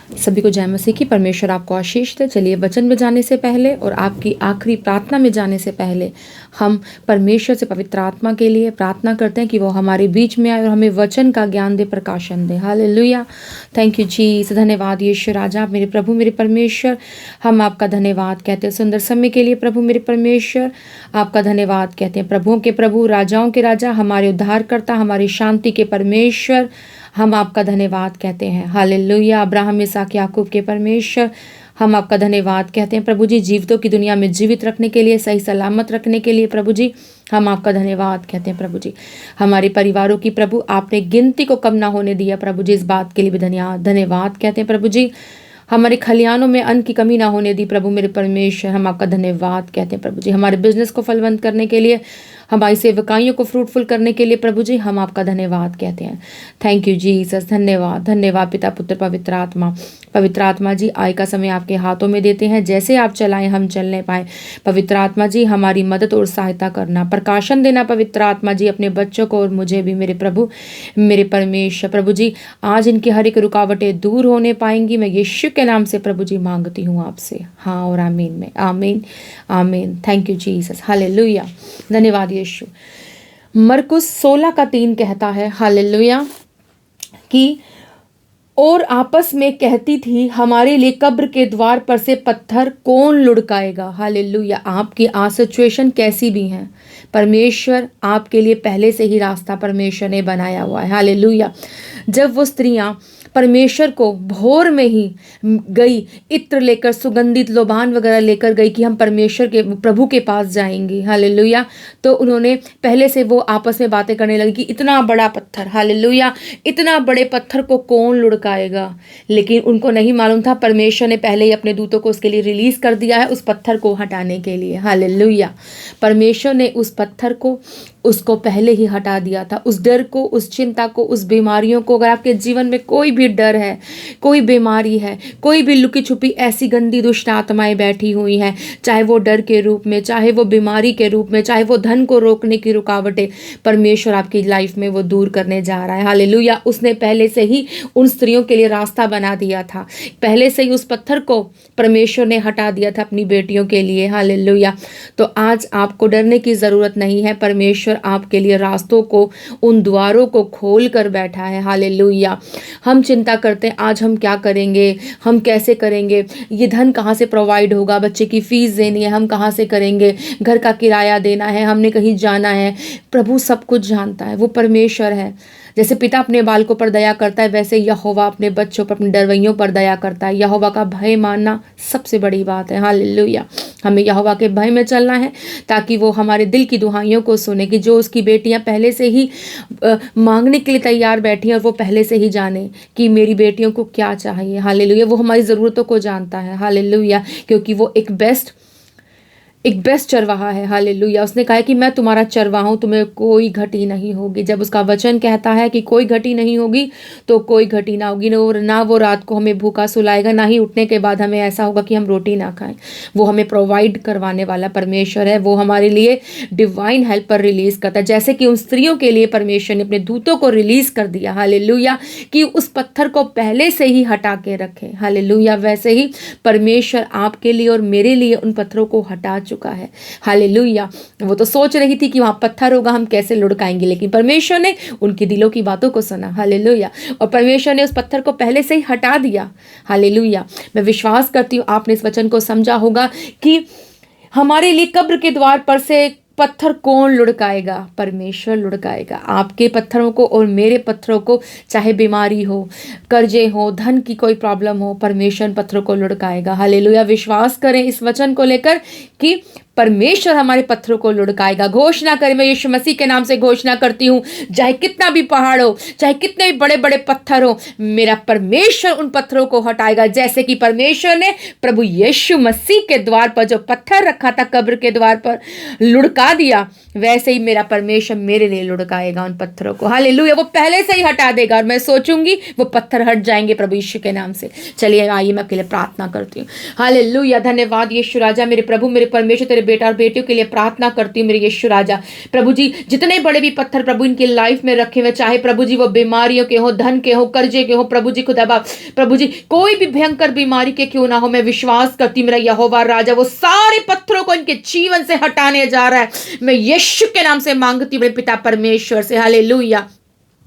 सभी को जय मसीह की। परमेश्वर आपको आशीष दे। चलिए वचन में जाने से पहले और आपकी आखिरी प्रार्थना में जाने से पहले हम परमेश्वर से पवित्र आत्मा के लिए प्रार्थना करते हैं कि वो हमारे बीच में आए और हमें वचन का ज्ञान दे, प्रकाशन दे। हालेलुया। Thank you Jesus. धन्यवाद यीशु राजा, मेरे प्रभु मेरे परमेश्वर, हम आपका धन्यवाद कहते हैं सुंदर समय के लिए। प्रभु मेरे परमेश्वर, आपका धन्यवाद कहते हैं। प्रभुओं के प्रभु, राजाओं के राजा, हमारे उद्धारकर्ता, हमारी शांति के परमेश्वर, हम आपका धन्यवाद कहते हैं। हालेलुया। अब्राहम, इसहाक, याकूब के परमेश्वर, हम आपका धन्यवाद कहते हैं। प्रभु जी, जीवितों की दुनिया में जीवित रखने के लिए, सही सलामत रखने के लिए प्रभु जी हम आपका धन्यवाद कहते हैं। प्रभु जी, हमारे परिवारों की प्रभु आपने गिनती को कम ना होने दिया। प्रभु जी, इस बात के लिए भी धन्यवाद कहते हैं। प्रभु जी, हमारे खलियानों में अन्न की कमी ना होने दी। प्रभु मेरे परमेश्वर, हम आपका धन्यवाद कहते हैं। प्रभु जी, हमारे बिजनेस को फलवंत करने के लिए, हमारी सेवकाइयों को फ्रूटफुल करने के लिए प्रभु जी हम आपका धन्यवाद कहते हैं। Thank you Jesus. धन्यवाद धन्यवाद पिता पुत्र पवित्र आत्मा। पवित्र आत्मा जी, आय का समय आपके हाथों में देते हैं। जैसे आप चलाएं हम चलने पाए। पवित्र आत्मा जी, हमारी मदद और सहायता करना, प्रकाशन देना पवित्र आत्मा जी अपने बच्चों को और मुझे भी मेरे प्रभु मेरे परमेश्वर। प्रभु जी, आज इनकी हर एक रुकावटें दूर होने पाएंगी। मैं यीशु के नाम से प्रभु जी मांगती हूँ आपसे, हाँ और आमीन में। आमीन आमीन। Thank you Jesus. हालेलुया। धन्यवाद यीशु। मरकुस 16:3 कहता है, हालेलुया, कि और आपस में कहती थी, हमारे लिए कब्र के द्वार पर से पत्थर कौन लुढ़काएगा। हालेलुया। आपकी सिचुएशन कैसी भी है, परमेश्वर आपके लिए पहले से ही रास्ता परमेश्वर ने बनाया हुआ है। हालेलुया। जब वो स्त्रियां परमेश्वर को भोर में ही गई, इत्र लेकर, सुगंधित लोबान वगैरह लेकर गई कि हम परमेश्वर के प्रभु के पास जाएंगे। हालेलुया। तो उन्होंने पहले से वो आपस में बातें करने लगी कि इतना बड़ा पत्थर, हालेलुया, इतना बड़े पत्थर को कौन लुढ़काएगा। लेकिन उनको नहीं मालूम था, परमेश्वर ने पहले ही अपने दूतों को उसके लिए रिलीज कर दिया है, उस पत्थर को हटाने के लिए। हालेलुया। परमेश्वर ने उस पत्थर को उसको पहले ही हटा दिया था। उस डर को, उस चिंता को, उस बीमारियों को, अगर आपके जीवन में कोई भी डर है, कोई बीमारी है, कोई भी लुकी छुपी ऐसी गंदी दुष्ट आत्माएं बैठी हुई हैं, चाहे वो डर के रूप में, चाहे वो बीमारी के रूप में, चाहे वो धन को रोकने की रुकावटें, परमेश्वर आपकी लाइफ में वो दूर करने जा रहा है। हालेलुया। उसने पहले से ही उन स्त्रियों के लिए रास्ता बना दिया था। पहले से ही उस पत्थर को परमेश्वर ने हटा दिया था अपनी बेटियों के लिए। हालेलुया। तो आज आपको डरने की जरूरत नहीं है। परमेश्वर आपके लिए रास्तों को, उन द्वारों को खोल कर बैठा है। हालेलुया। हम चिंता करते हैं, आज हम क्या करेंगे, हम कैसे करेंगे, ये धन कहाँ से प्रोवाइड होगा, बच्चे की फीस देनी है, हम कहाँ से करेंगे, घर का किराया देना है, हमने कहीं जाना है। प्रभु सब कुछ जानता है, वो परमेश्वर है। जैसे पिता अपने बालकों पर दया करता है, वैसे यहोवा अपने बच्चों पर, अपने डरवैयों पर दया करता है। यहोवा का भय मानना सबसे बड़ी बात है। हालेलुया। हमें यहोवा के भय में चलना है ताकि वो हमारे दिल की दुहाइयों को सुने, कि जो उसकी बेटियां पहले से ही मांगने के लिए तैयार बैठी हैं और वो पहले से ही जाने कि मेरी बेटियों को क्या चाहिए। हालेलुया। वो हमारी ज़रूरतों को जानता है। हालेलुया। क्योंकि वो एक बेस्ट चरवाहा है। हालेलुया। उसने कहा है कि मैं तुम्हारा चरवाहा हूँ, तुम्हें कोई घटी नहीं होगी। जब उसका वचन कहता है कि कोई घटी नहीं होगी, तो कोई घटी ना होगी। ना वो रात को हमें भूखा सुलाएगा, ना ही उठने के बाद हमें ऐसा होगा कि हम रोटी ना खाएं। वो हमें प्रोवाइड करवाने वाला परमेश्वर है। वो हमारे लिए डिवाइन हेल्पर रिलीज करता है, जैसे कि उन स्त्रियों के लिए परमेश्वर ने अपने दूतों को रिलीज कर दिया। हालेलुया। कि उस पत्थर को पहले से ही हटा के रखे। हालेलुया। वैसे ही परमेश्वर आपके लिए और मेरे लिए उन पत्थरों को हटा चुका है। हालेलुया। वो तो सोच रही थी कि वहां पत्थर होगा, हम कैसे लुढ़काएंगे, लेकिन परमेश्वर ने उनकी दिलों की बातों को सुना। हालेलुया। और परमेश्वर ने उस पत्थर को पहले से ही हटा दिया। हालेलुया। मैं विश्वास करती हूँ आपने इस वचन को समझा होगा कि हमारे लिए कब्र के द्वार पर से पत्थर कौन लुढ़काएगा, परमेश्वर लुढ़काएगा। आपके पत्थरों को और मेरे पत्थरों को, चाहे बीमारी हो, कर्जे हो, धन की कोई प्रॉब्लम हो, परमेश्वर पत्थरों को लुढ़काएगा। हालेलुया। विश्वास करें इस वचन को लेकर कि परमेश्वर हमारे पत्थरों को लुढ़काएगा। घोषणा करें, मैं यीशु मसीह के नाम से घोषणा करती हूँ, चाहे कितना भी पहाड़ हो, चाहे कितने भी बड़े बड़े पत्थर हो, मेरा परमेश्वर उन पत्थरों को हटाएगा। जैसे कि परमेश्वर ने प्रभु यीशु मसीह के द्वार पर जो पत्थर रखा था, कब्र के द्वार पर लुढ़का दिया, वैसे ही मेरा परमेश्वर मेरे लिए लुढ़काएगा उन पत्थरों को। हालेलुया। वो पहले से ही हटा देगा और मैं सोचूंगी वो पत्थर हट जाएंगे प्रभु यीशु के नाम से। चलिए आइए मैं अकेले प्रार्थना करती हूँ। हालेलुया। धन्यवाद यीशु राजा, मेरे प्रभु मेरे परमेश्वर, तेरे बेटा और बेटियों के लिए प्रार्थना करती हूँ मेरे यीशु राजा। प्रभु जी जितने बड़े भी पत्थर प्रभु इनकी लाइफ में रखे हुए, चाहे प्रभु जी वो बीमारियों के हो, धन के हो, कर्जे के हो, प्रभु जी खुदा बाप, प्रभु जी कोई भी भयंकर बीमारी के क्यों ना हो, मैं विश्वास करती हूँ मेरा यहोवा राजा वो सारे पत्थरों को इनके जीवन से हटाने जा रहा है। मैं यीशु के नाम से मांगती हूँ मेरे पिता परमेश्वर से। हालेलुया,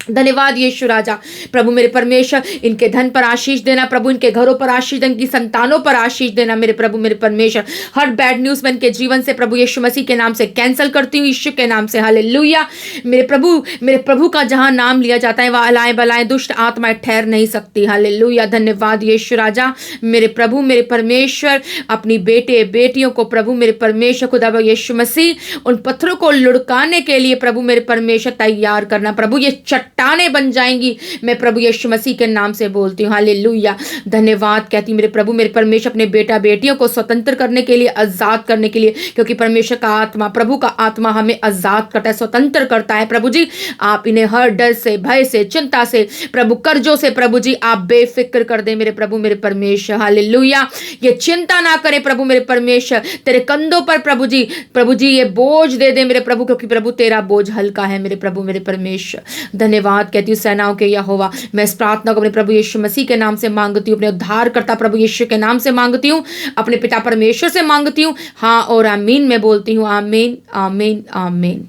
धन्यवाद यीशु राजा। प्रभु मेरे परमेश्वर इनके धन पर आशीष देना, प्रभु इनके घरों पर आशीष देना, इनकी संतानों पर आशीष देना मेरे प्रभु मेरे परमेश्वर। हर बैड न्यूज़ में इनके जीवन से प्रभु यीशु मसीह के नाम से कैंसिल करती हूँ, यीशु के नाम से। हालेलुया, मेरे प्रभु का जहां नाम लिया जाता है वह अलाएं बलाएं दुष्ट आत्माएं ठहर नहीं सकती। हालेलुया, धन्यवाद यीशु राजा। मेरे प्रभु मेरे परमेश्वर अपनी बेटे बेटियों को प्रभु मेरे परमेश्वर खुदा यीशु मसीह उन पत्थरों को लुढ़काने के लिए प्रभु मेरे परमेश्वर तैयार करना। प्रभु ये चट्टानें बन जाएंगी, मैं प्रभु यीशु मसीह के नाम से बोलती हूँ। हालेलुया, धन्यवाद कहती हूँ मेरे प्रभु मेरे परमेश्वर अपने बेटा बेटियों को स्वतंत्र करने के लिए, आजाद करने के लिए, क्योंकि परमेश्वर का आत्मा, प्रभु का आत्मा हमें आजाद करता है, स्वतंत्र करता है। प्रभु जी आप इन्हें हर डर से, भय से, चिंता से, प्रभु कर्जों से प्रभु जी आप बेफिक्र कर दे मेरे प्रभु मेरे परमेश्वर। हालेलुया, ये चिंता ना करे प्रभु मेरे परमेश्वर, तेरे कंधों पर प्रभु जी ये बोझ दे दे मेरे प्रभु, क्योंकि प्रभु तेरा बोझ हल्का है मेरे प्रभु मेरे परमेश्वर। धन्यवाद कहती हूँ सेनाओं के यहोवा। मैं इस प्रार्थना को अपने प्रभु यीशु मसीह के नाम से मांगती हूँ, अपने उद्धारकर्ता प्रभु यीशु के नाम से मांगती हूँ, अपने पिता परमेश्वर से मांगती हूँ। हाँ और आमीन मैं बोलती हूँ, आमीन आमीन आमीन।